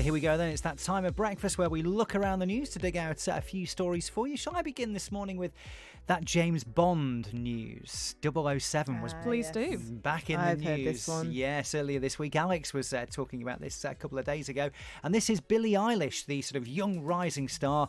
Here we go then. It's that time of breakfast where we look around the news to dig out a few stories for you. Shall I begin this morning with that James Bond news? 007 was Please do. back in I've the news. heard this one. Yes, earlier this week. Alex was talking about this a couple of days ago. And this is Billie Eilish, the sort of young rising star.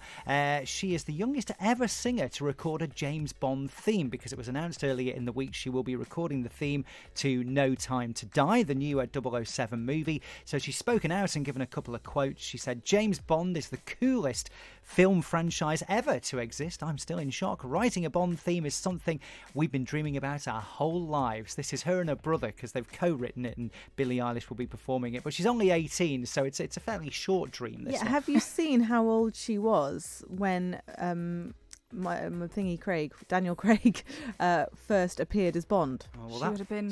She is the youngest ever singer to record a James Bond theme, because it was announced earlier in the week she will be recording the theme to No Time to Die, the new 007 movie. So she's spoken out and given a couple of quotes. She said, "James Bond is the coolest film franchise ever to exist. I'm still in shock. Writing a Bond theme is something we've been dreaming about our whole lives." This is her and her brother, because they've co-written it, and Billie Eilish will be performing it. But she's only 18, so it's a fairly short dream. This one. Have you seen how old she was when Daniel Craig, first appeared as Bond?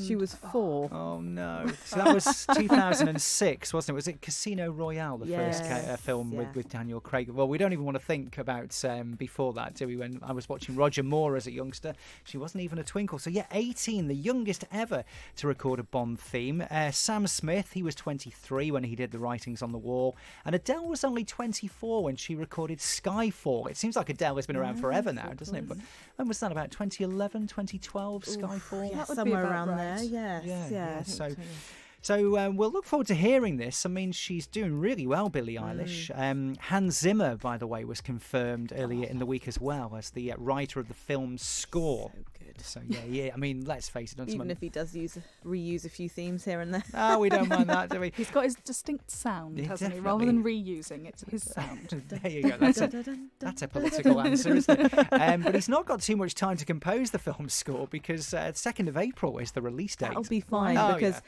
She was 4. Oh no! So that was 2006, wasn't it? Was it Casino Royale, the first film with Daniel Craig? Well, we don't even want to think about before that, do we? When I was watching Roger Moore as a youngster, she wasn't even a twinkle. So yeah, 18, the youngest ever to record a Bond theme. Sam Smith, he was 23 when he did The Writings on the Wall, and Adele was only 24 when she recorded Skyfall. It seems like Adele has been around forever now, doesn't it? But when was that? About 2011, 2012, Skyfall? Yeah, somewhere around there, yes. Yeah. So we'll look forward to hearing this. I mean, she's doing really well, Billie Eilish. Hans Zimmer, by the way, was confirmed earlier in the week as well as the writer of the film's score. So good. So yeah. I mean, let's face it. Even if he does reuse a few themes here and there. Oh, we don't mind that, do we? He's got his distinct sound, hasn't he? Rather than reusing, it's his sound. There you go. That's a political answer, isn't it? But he's not got too much time to compose the film's score, because 2nd of April is the release date. That'll be fine, because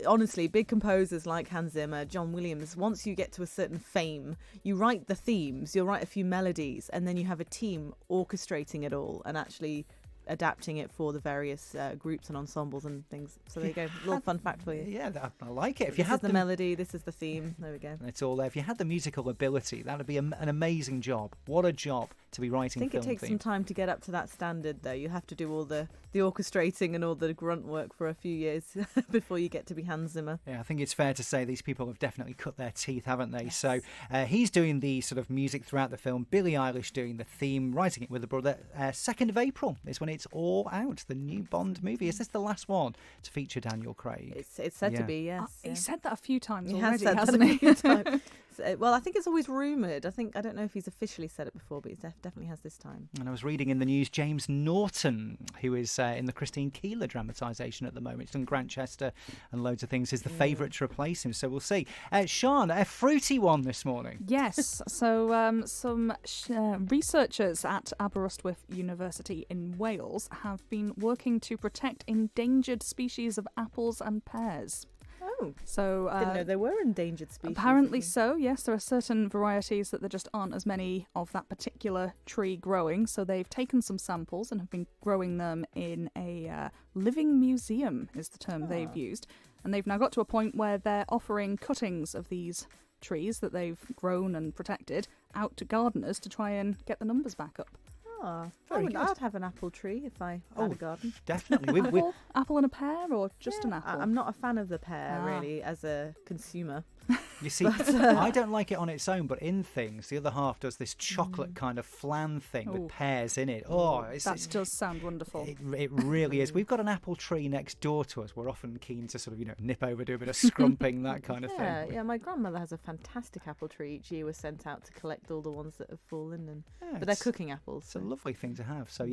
honestly, big composers like Hans Zimmer, John Williams, once you get to a certain fame, you write the themes, you'll write a few melodies, and then you have a team orchestrating it all and actually adapting it for the various groups and ensembles and things. So there you go, a little fun fact for you. Yeah, I like it. If you had the melody, this is the theme. There we go. It's all there. If you had the musical ability, that would be an amazing job. What a job to be writing. I think it takes some time to get up to that standard, though. You have to do all the orchestrating and all the grunt work for a few years before you get to be Hans Zimmer. Yeah, I think it's fair to say these people have definitely cut their teeth, haven't they? Yes. So he's doing the sort of music throughout the film. Billie Eilish doing the theme, writing it with a brother. 2nd of April is when it's all out, the new Bond movie. Is this the last one to feature Daniel Craig? It's said to be, yes. He said that a few times already, hasn't he? Well, I think it's always rumoured. I don't know if he's officially said it before, but he definitely has this time. And I was reading in the news, James Norton, who is in the Christine Keeler dramatisation at the moment. He's done Grantchester and loads of things, is the favourite to replace him. So we'll see. Sian, a fruity one this morning. Yes. So some researchers at Aberystwyth University in Wales have been working to protect endangered species of apples and pears. Oh, so didn't know there were endangered species. Apparently so, yes. There are certain varieties that there just aren't as many of that particular tree growing. So they've taken some samples and have been growing them in a living museum, is the term they've used. And they've now got to a point where they're offering cuttings of these trees that they've grown and protected out to gardeners to try and get the numbers back up. I'd have an apple tree if I had a garden. Definitely. Apple and a pear, or just an apple? I'm not a fan of the pear, really, as a consumer. You see, I don't like it on its own, but in things, the other half does this chocolate kind of flan thing with pears in it. That does sound wonderful. It really is. We've got an apple tree next door to us. We're often keen to sort of, nip over, do a bit of scrumping, that kind of thing. Yeah, my grandmother has a fantastic apple tree. Each year we're sent out to collect all the ones that have fallen, but they're cooking apples. It's a lovely thing to have. So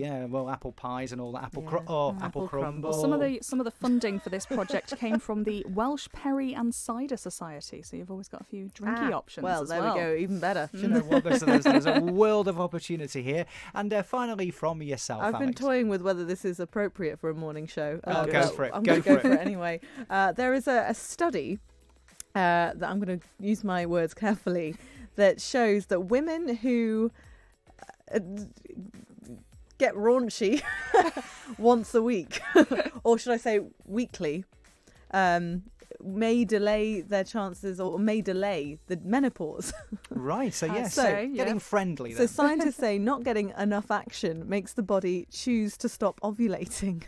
apple pies and all that, apple crumble. Some of the funding for this project came from the Welsh Perry and Cider Society. So you've always got a few drinky options. Well, there we go, even better. Do you know what? There's a world of opportunity here. And finally, from yourself, I've been toying with whether this is appropriate for a morning show. Go for it. I'm going to go for it anyway. There is a study that I'm going to use my words carefully that shows that women who get raunchy once a week, or should I say weekly, may delay their chances or may delay the menopause. Right, so yes, getting friendly then. So scientists say not getting enough action makes the body choose to stop ovulating.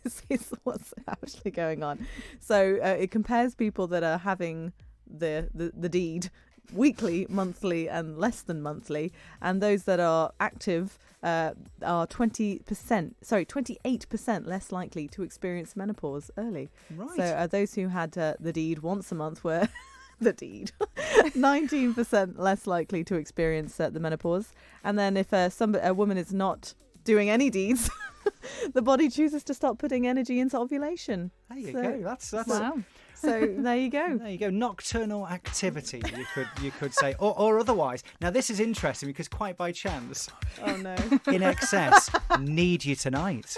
This is what's actually going on. So it compares people that are having the deed weekly, monthly, and less than monthly. And those that are active are 28% less likely to experience menopause early. Right. So those who had the deed once a month were 19% less likely to experience the menopause. And then if a woman is not doing any deeds, the body chooses to stop putting energy into ovulation. There you go. That's Wow. So there you go. There you go. Nocturnal activity, you could say, or otherwise. Now this is interesting because quite by chance, Oh no. In Excess need you tonight.